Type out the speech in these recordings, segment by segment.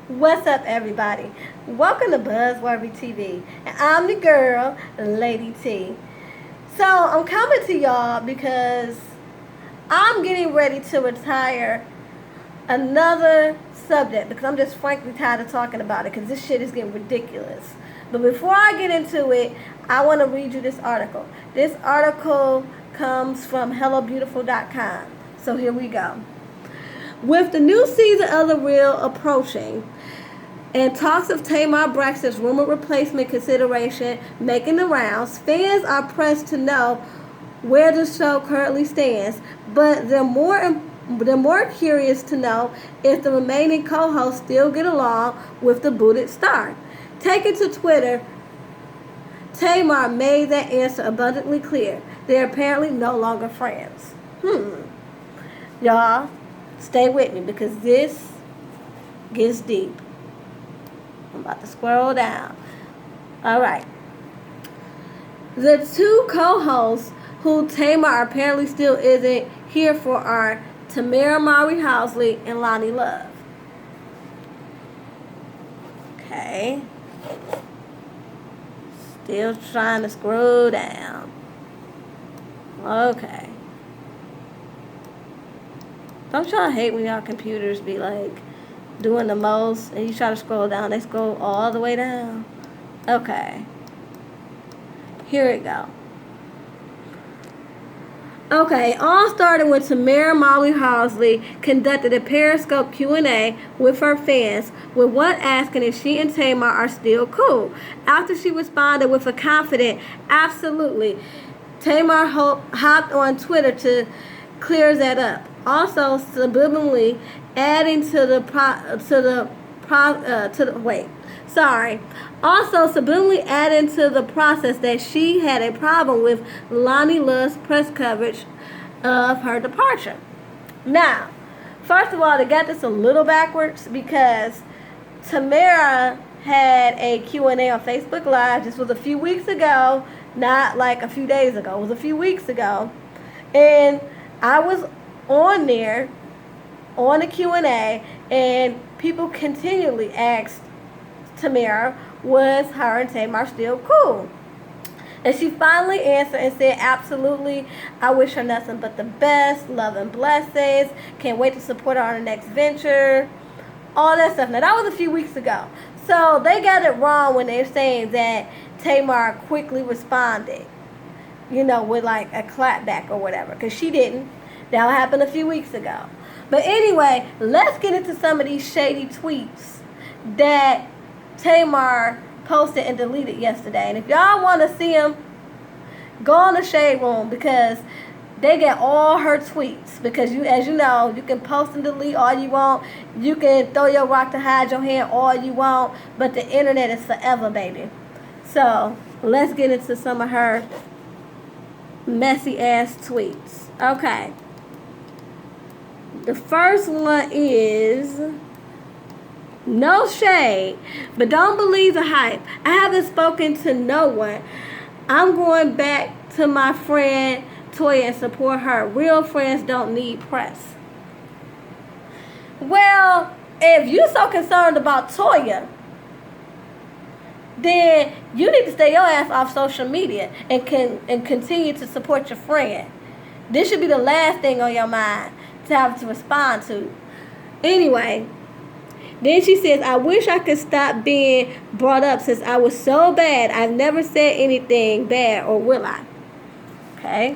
What's up, everybody? Welcome to Buzzworthy TV, and I'm the girl, Lady T. So I'm coming to y'all because I'm getting ready to retire another subject because I'm just frankly tired of talking about it because this shit is getting ridiculous. But before I get into it, I want to read you this article. This article comes from HelloBeautiful.com. So here we go. With the new season of The Real approaching, and talks of Tamar Braxton's rumored replacement consideration making the rounds, fans are pressed to know where the show currently stands, but they're more curious to know if the remaining co-hosts still get along with the booted star. Taken to Twitter, Tamar made that answer abundantly clear. They're apparently no longer friends. Y'all, stay with me because this gets deep. I'm about to scroll down. All right. The two co-hosts who Tamar apparently still isn't here for are Tamara Mowry Housley and Lonnie Love. Okay. Still trying to scroll down. Okay. Don't y'all hate when y'all computers be like doing the most and you try to scroll down, they scroll all the way down? Okay. Here we go. Okay, all started when Tamara Molly Housley conducted a Periscope Q&A with her fans, with one asking if she and Tamar are still cool. After she responded with a confident, absolutely, Tamar hopped on Twitter to clear that up. Also, subliminally adding Also, subliminally adding to the process that she had a problem with Lonnie Love's press coverage of her departure. Now, first of all, they got this a little backwards because Tamara had a Q&A on Facebook Live. This was a few weeks ago, not like a few days ago. It was a few weeks ago. And I was on there on the Q&A, and people continually asked Tamara, was her and Tamar still cool? And she finally answered and said, absolutely, I wish her nothing but the best, love and blessings, can't wait to support her on her next venture, all that stuff. Now, that was a few weeks ago. So they got it wrong when they're saying that Tamar quickly responded, with like a clapback or whatever, because she didn't. That happened a few weeks ago. But anyway, let's get into some of these shady tweets that Tamar posted and deleted yesterday. And if y'all want to see them, go on the Shade Room because they get all her tweets. Because as you know, you can post and delete all you want. You can throw your rock to hide your hand all you want. But the internet is forever, baby. So let's get into some of her messy ass tweets. Okay. The first one is, no shade, but don't believe the hype. I haven't spoken to no one. I'm going back to my friend Toya and support her. Real friends don't need press. Well, if you're so concerned about Toya, then you need to stay your ass off social media and continue to support your friend. This should be the last thing on your mind to have to respond to. Anyway, then she says, I wish I could stop being brought up since I was so bad. I've never said anything bad, or will I? Okay.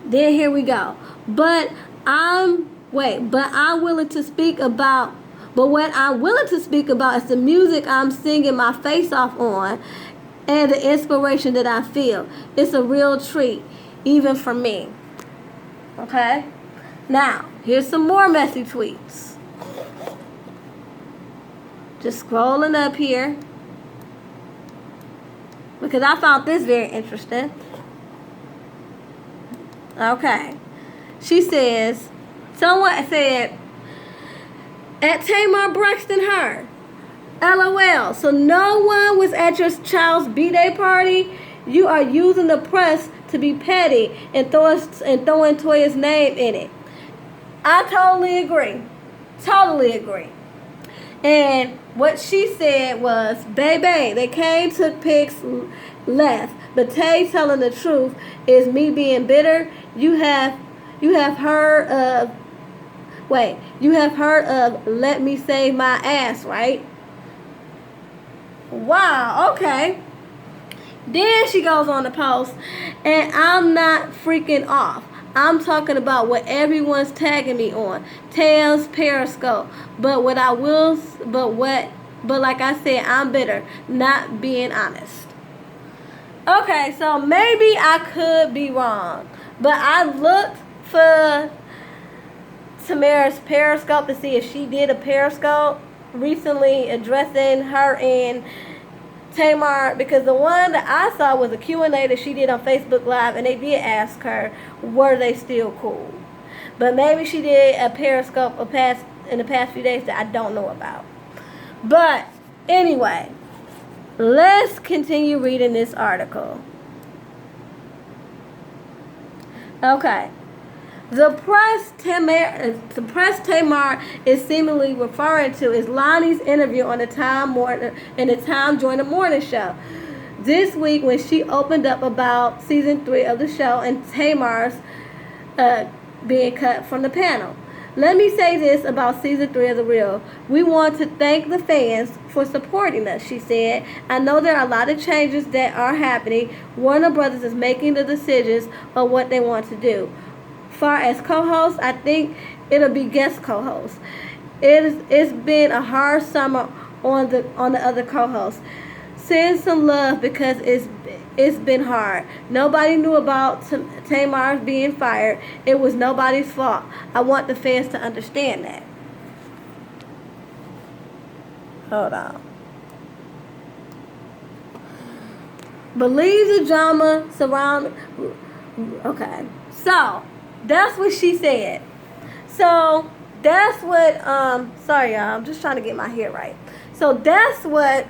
Then here we go. But I'm willing to speak about, but what I'm willing to speak about is the music I'm singing my face off on and the inspiration that I feel. It's a real treat, even for me. Okay? Now, here's some more messy tweets. Just scrolling up here, because I found this very interesting. Okay. She says, someone said, at Tamar Braxton her. LOL. So no one was at your child's B-Day party? You are using the press to be petty and throwing Toya's name in it. I totally agree. Totally agree. And what she said was, baby, they came, took pics, left. But Tay telling the truth is me being bitter. You have heard of you have heard of let me save my ass, right? Wow, okay. Then she goes on the post, and I'm not freaking off. I'm talking about what everyone's tagging me on. Tails, Periscope. But what I will, but like I said, I'm bitter, not being honest. Okay, so maybe I could be wrong, but I looked for Tamar's Periscope to see if she did a Periscope recently addressing her and Tamar, because the one that I saw was a Q&A that she did on Facebook Live, and they did ask her, were they still cool? But maybe she did a Periscope in the past few days that I don't know about. But anyway, let's continue reading this article. Okay. The press Tamar is seemingly referring to is Lonnie's interview on the Time Join the Morning Show this week, when she opened up about season 3 of the show and Tamar's being cut from the panel. Let me say this about season 3 of The Real. We want to thank the fans for supporting us, she said. I know there are a lot of changes that are happening. Warner Brothers is making the decisions of what they want to do. Far as co-hosts, I think it'll be guest co-hosts. It's been a hard summer on the other co-hosts. Send some love because it's been hard. Nobody knew about Tamar being fired. It was nobody's fault. I want the fans to understand that. Hold on. Believe the drama surround. Okay, so that's what she said. So that's what sorry y'all, I'm just trying to get my hair right. So that's what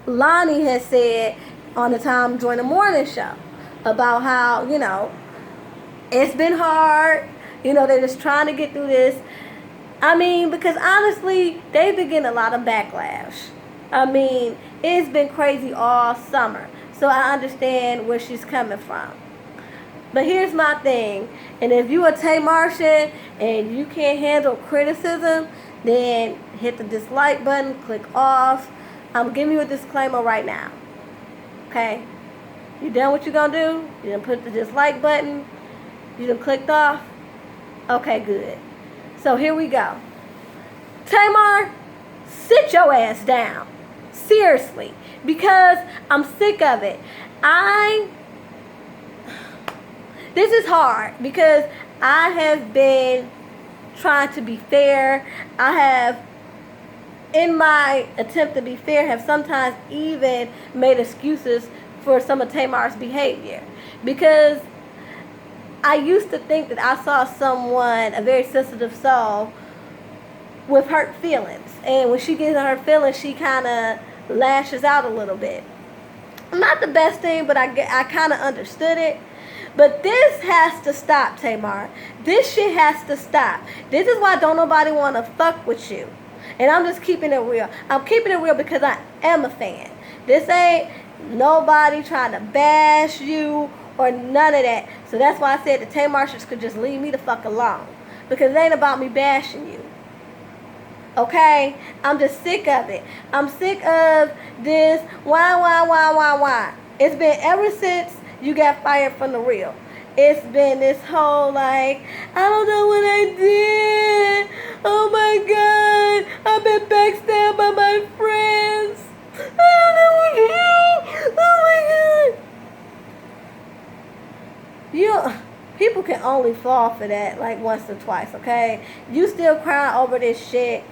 Lonnie has said on the Time Join the Morning Show about how, it's been hard. They're just trying to get through this. I mean, because honestly, they've been getting a lot of backlash. I mean, it's been crazy all summer. So I understand where she's coming from. But here's my thing. And if you a Tamartian and you can't handle criticism, then hit the dislike button, click off. I'm giving you a disclaimer right now. Okay? You done what you gonna do? You done put the dislike button? You done clicked off? Okay, good. So here we go. Tamar, sit your ass down. Seriously. Because I'm sick of it. This is hard because I have been trying to be fair. I have, in my attempt to be fair, have sometimes even made excuses for some of Tamar's behavior. Because I used to think that I saw someone, a very sensitive soul, with hurt feelings. And when she gets in her feelings, she kind of lashes out a little bit. Not the best thing, but I kind of understood it. But this has to stop, Tamar. This shit has to stop. This is why don't nobody want to fuck with you. And I'm just keeping it real. I'm keeping it real because I am a fan. This ain't nobody trying to bash you or none of that. So that's why I said the Tamartians could just leave me the fuck alone. Because it ain't about me bashing you. Okay? I'm just sick of it. I'm sick of this why. It's been ever since you got fired from The Real. It's been this whole I don't know what I did. Oh my God. I've been backstabbed by my friends. I don't know what to do. Oh my God. People can only fall for that once or twice, okay? You still crying over this shit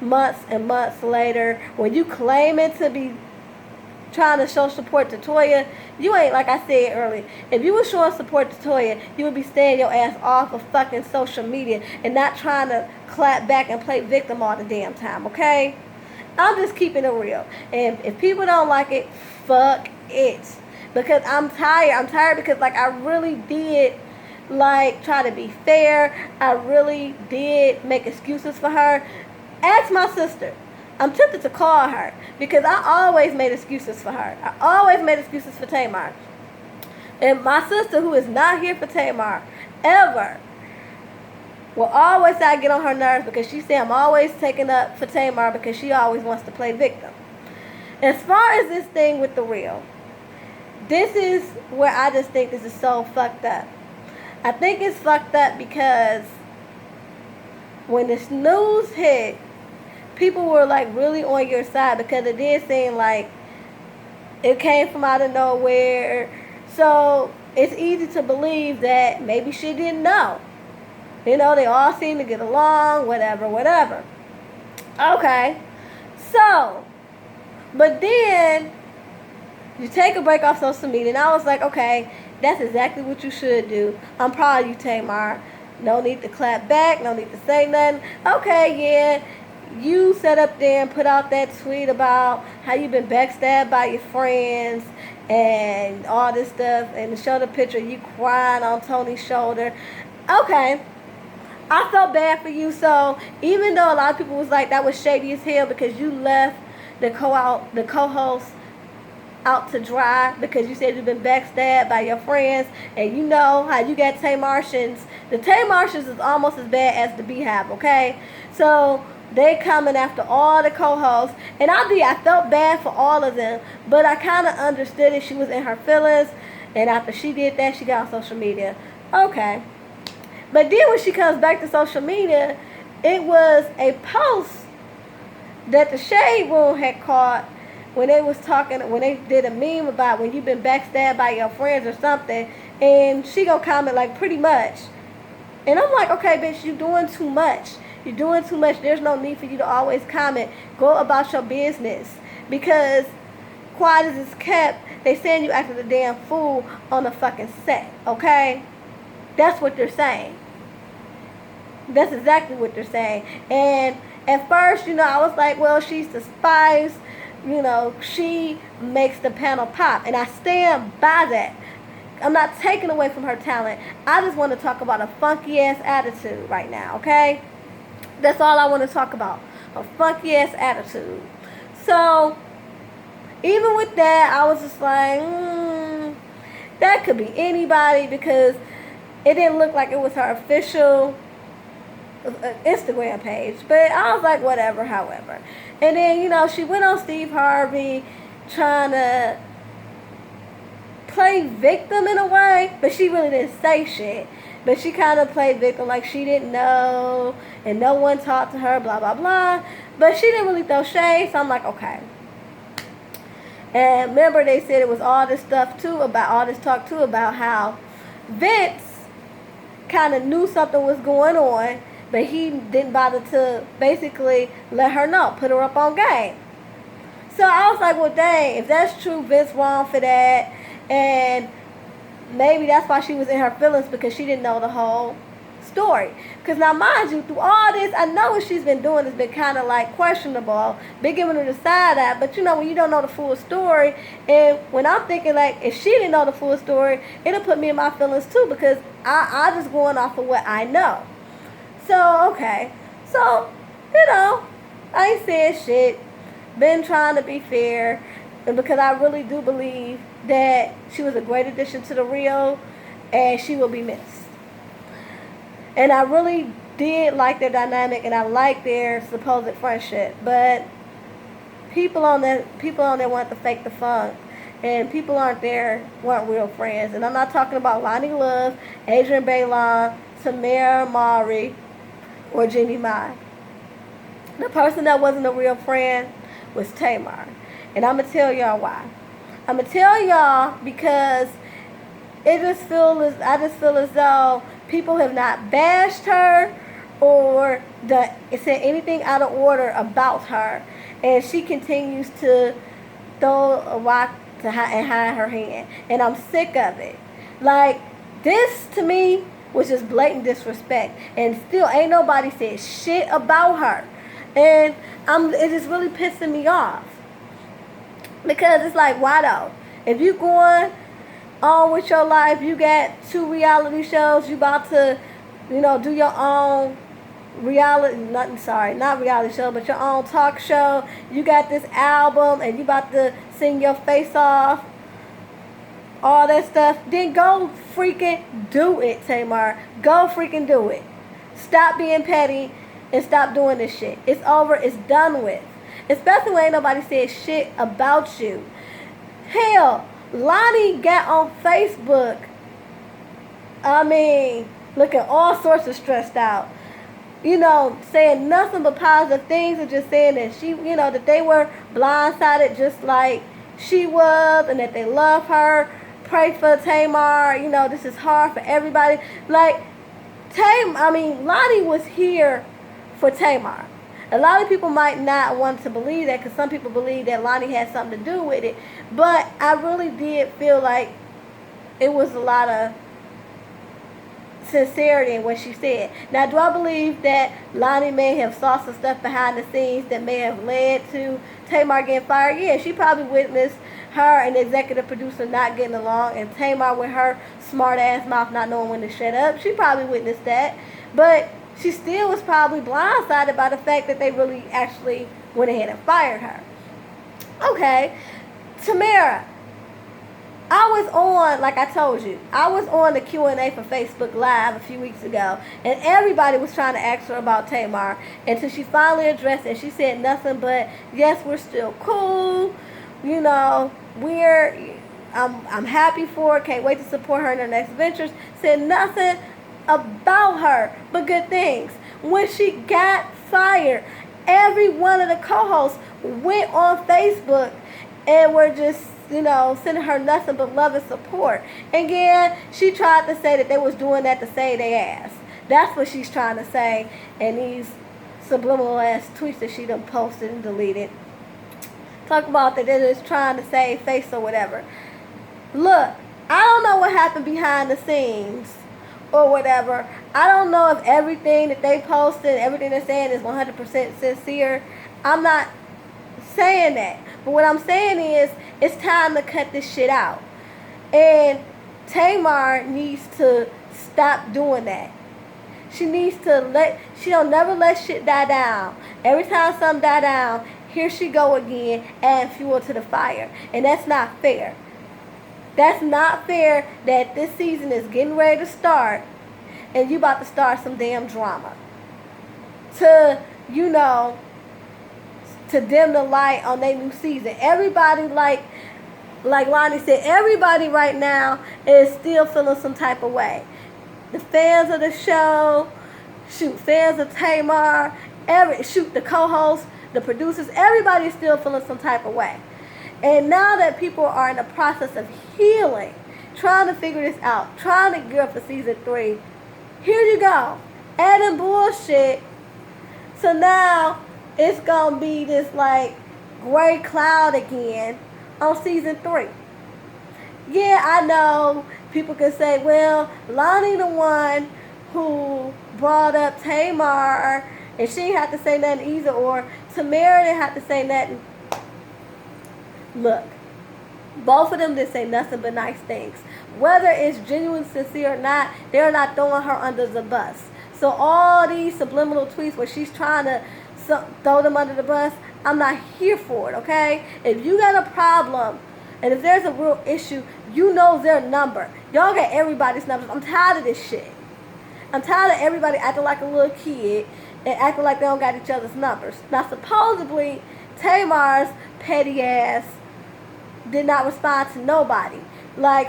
months and months later when you claim it to be trying to show support to Toya. You ain't, like I said earlier, if you were showing support to Toya, you would be staying your ass off of fucking social media and not trying to clap back and play victim all the damn time, okay? I'm just keeping it real. And if people don't like it, fuck it. Because I'm tired. I'm tired because I really did like try to be fair. I really did make excuses for her. Ask my sister. I'm tempted to call her because I always made excuses for her. I always made excuses for Tamar. And my sister, who is not here for Tamar, ever, will always say I get on her nerves because she said I'm always taking up for Tamar because she always wants to play victim. As far as this thing with the real, this is where I just think this is so fucked up. I think it's fucked up because when this news hit, people were like really on your side because it did seem like it came from out of nowhere. So it's easy to believe that maybe she didn't know. You know, they all seem to get along, whatever. Okay. So, but then you take a break off social media, and I was like, okay, that's exactly what you should do. I'm proud of you, Tamar. No need to clap back, no need to say nothing. Okay, yeah, you sat up there and put out that tweet about how you've been backstabbed by your friends and all this stuff, and to show the picture of you crying on Tony's shoulder. Okay. I felt bad for you, so even though a lot of people was like that was shady as hell because you left the co-host out to dry because you said you've been backstabbed by your friends, and you know how you got Tamartians. The Tamartians is almost as bad as the Beehive, okay? So they coming after all the co-hosts, and I felt bad for all of them, but I kind of understood it. She was in her feelings, and after she did that, she got on social media. Okay. But then when she comes back to social media, it was a post that the Shade Room had caught when they was talking, when they did a meme about when you've been backstabbed by your friends or something, and she gonna comment like pretty much. And I'm like, okay, bitch, you're doing too much. You're doing too much. There's no need for you to always comment. Go about your business. Because quiet as it's kept, they saying you acted a damn fool on the fucking set, okay? That's what they're saying. That's exactly what they're saying. And at first, you know, I was like, well, she's the spice. You know, she makes the panel pop. And I stand by that. I'm not taking away from her talent. I just want to talk about a funky-ass attitude right now, okay? That's all I want to talk about. A funky-ass attitude. So, even with that, I was just like, that could be anybody because it didn't look like it was her official Instagram page. But I was like, whatever, however. And then, you know, she went on Steve Harvey trying to play victim in a way, but she really didn't say shit. But she kind of played victim like she didn't know and no one talked to her, blah, blah, blah. But she didn't really throw shade, so I'm like, okay. And remember they said it was all this stuff too about, all this talk too about how Vince kind of knew something was going on, but he didn't bother to basically let her know, put her up on game. So I was like, well, dang, if that's true, Vince wrong for that. And maybe that's why she was in her feelings because she didn't know the whole story. Because now, mind you, through all this, I know what she's been doing has been kind of like questionable, been giving her the side eye. But you know, when you don't know the full story, and when I'm thinking like, if she didn't know the full story, it'll put me in my feelings too because I just going off of what I know. So, okay. So, you know, I ain't saying shit. Been trying to be fair. And because I really do believe that she was a great addition to the Rio and she will be missed. And I really did like their dynamic and I like their supposed friendship. But people on there want to fake the funk. And people weren't real friends. And I'm not talking about Lonnie Love, Adrian Bailon, Tamar Mowry, or Jeannie Mai. The person that wasn't a real friend was Tamar. And I'm going to tell y'all why. I'm going to tell y'all because I just feel as though people have not bashed her or said anything out of order about her. And she continues to throw a rock and hide her hand. And I'm sick of it. Like, this to me was just blatant disrespect. And still ain't nobody said shit about her. And it is really pissing me off. Because it's like, why though? If you going on with your life. You got 2 reality shows. You about to, do your own not reality show, but your own talk show. You got this album and you about to sing your face off, all that stuff. Then go freaking do it, Tamar. Go freaking do it. Stop being petty and stop doing this shit. It's over. It's done with. Especially when ain't nobody said shit about you. Hell, Lonnie got on Facebook. Looking all sorts of stressed out. Saying nothing but positive things and just saying that she, that they were blindsided just like she was and that they love her. Pray for Tamar. This is hard for everybody. Like, Lonnie was here for Tamar. A lot of people might not want to believe that because some people believe that Lonnie had something to do with it. But I really did feel like it was a lot of sincerity in what she said. Now, do I believe that Lonnie may have saw some stuff behind the scenes that may have led to Tamar getting fired? Yeah, she probably witnessed her and the executive producer not getting along, and Tamar with her smart ass mouth not knowing when to shut up. She probably witnessed that. But she still was probably blindsided by the fact that they really actually went ahead and fired her. Okay, Tamara, I was on, like I told you, I was on the Q&A for Facebook Live a few weeks ago, and everybody was trying to ask her about Tamar until she finally addressed it. She said nothing but, yes, we're still cool, I'm happy for her, can't wait to support her in her next ventures. Said nothing about her but good things. When she got fired, every one of the co-hosts went on Facebook and were just sending her nothing but love and support. And again, she tried to say that they was doing that to save their ass. That's what she's trying to say in these subliminal ass tweets that she done posted and deleted. Talk about that they're just trying to save face or whatever. Look, I don't know what happened behind the scenes or whatever. I don't know if everything that they posted, everything they're saying is 100% sincere. I'm not saying that. But what I'm saying is, it's time to cut this shit out. And Tamar needs to stop doing that. She needs to she don't never let shit die down. Every time something die down, here she go again, adding fuel to the fire. And that's not fair. That's not fair that this season is getting ready to start and you about to start some damn drama. To dim the light on their new season. Everybody, like Lonnie said, everybody right now is still feeling some type of way. The fans of the show, fans of Tamar, the co-hosts, the producers, everybody is still feeling some type of way. And now that people are in the process of healing, trying to figure this out, trying to gear up for season 3, here you go, adding bullshit. So now it's going to be this gray cloud again on season 3. Yeah, I know people can say, well, Lonnie the one who brought up Tamar and she didn't have to say nothing either, or Tamara didn't have to say nothing. Look, both of them didn't say nothing but nice things. Whether it's genuine, sincere or not, they're not throwing her under the bus. So all these subliminal tweets where she's trying to throw them under the bus, I'm not here for it, okay? If you got a problem and if there's a real issue, their number. Y'all got everybody's numbers. I'm tired of this shit. I'm tired of everybody acting like a little kid and acting like they don't got each other's numbers. Now, supposedly, Tamar's petty ass did not respond to nobody.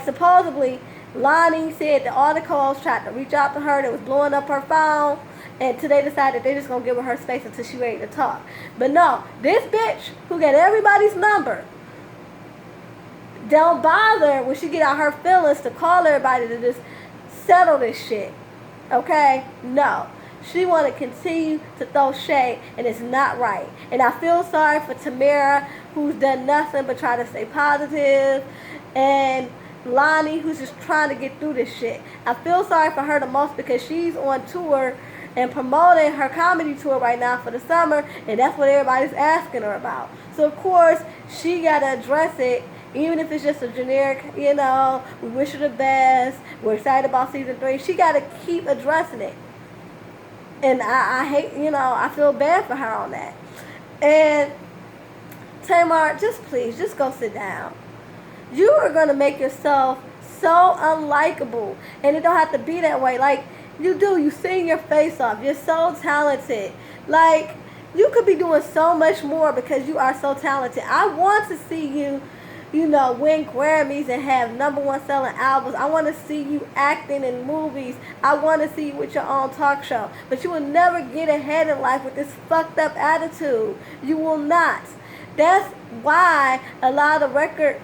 Supposedly, Lonnie said that all the calls tried to reach out to her. That was blowing up her phone. And today decided they're just going to give her space until she's ready to talk. But no, this bitch who got everybody's number don't bother when she get out her feelings to call everybody to just settle this shit. Okay? No. She want to continue to throw shade, and it's not right. And I feel sorry for Tamara, who's done nothing but try to stay positive, and Lonnie, who's just trying to get through this shit. I feel sorry for her the most because she's on tour and promoting her comedy tour right now for the summer, and that's what everybody's asking her about. So, of course, she got to address it Even if it's just a generic, we wish her the best, we're excited about season 3, she got to keep addressing it. And I hate, I feel bad for her on that. And Tamar, please, just go sit down. You are going to make yourself so unlikable. And it don't have to be that way. Like, you sing your face off. You're so talented. Like, you could be doing so much more because you are so talented. I want to see you, win Grammys and have #1 selling albums. I want to see you acting in movies. I want to see you with your own talk show. But you will never get ahead in life with this fucked up attitude. You will not. That's why a lot of record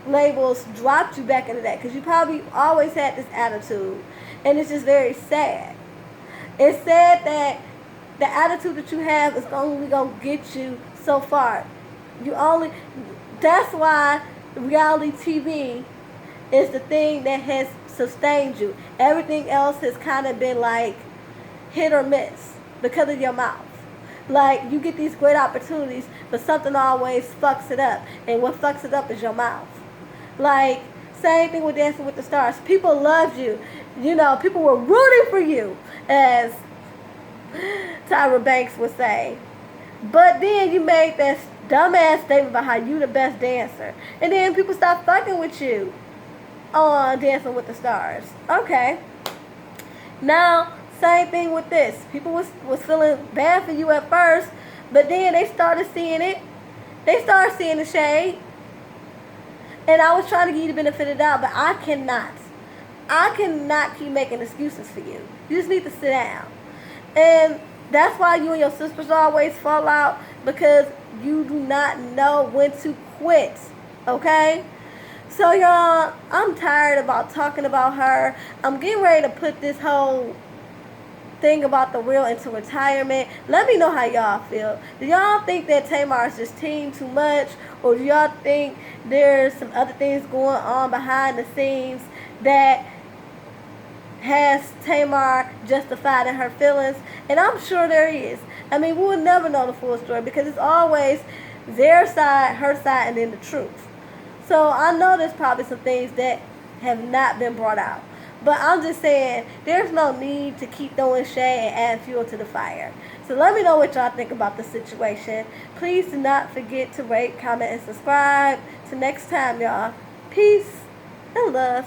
labels dropped you back into that, because you probably always had this attitude. And it's just very sad. It's sad that the attitude that you have is only going to get you so far. That's why reality TV is the thing that has sustained you. Everything else has kind of been like hit or miss because of your mouth. Like, you get these great opportunities, but something always fucks it up. And what fucks it up is your mouth. Like, same thing with Dancing with the Stars. People loved you. People were rooting for you, as Tyra Banks would say. But then you made that dumbass statement about how you the best dancer. And then people stopped fucking with you on Dancing with the Stars. Okay. Now, same thing with this. People was feeling bad for you at first, but then they started seeing it. They started seeing the shade. And I was trying to give you the benefit of the doubt, but I cannot. I cannot keep making excuses for you. You just need to sit down. And that's why you and your sisters always fall out, because you do not know when to quit. Okay? So, y'all, I'm tired about talking about her. I'm getting ready to put this whole thing about the real into retirement. Let me know how y'all feel. Do y'all think that Tamar is just team too much? Or do y'all think there's some other things going on behind the scenes that has Tamar justified in her feelings? And I'm sure there is. I mean, we'll never know the full story, because it's always their side, her side, and then the truth. So I know there's probably some things that have not been brought out. But I'm just saying, there's no need to keep throwing shade and add fuel to the fire. So let me know what y'all think about the situation. Please do not forget to rate, comment, and subscribe. Till next time, y'all. Peace and love.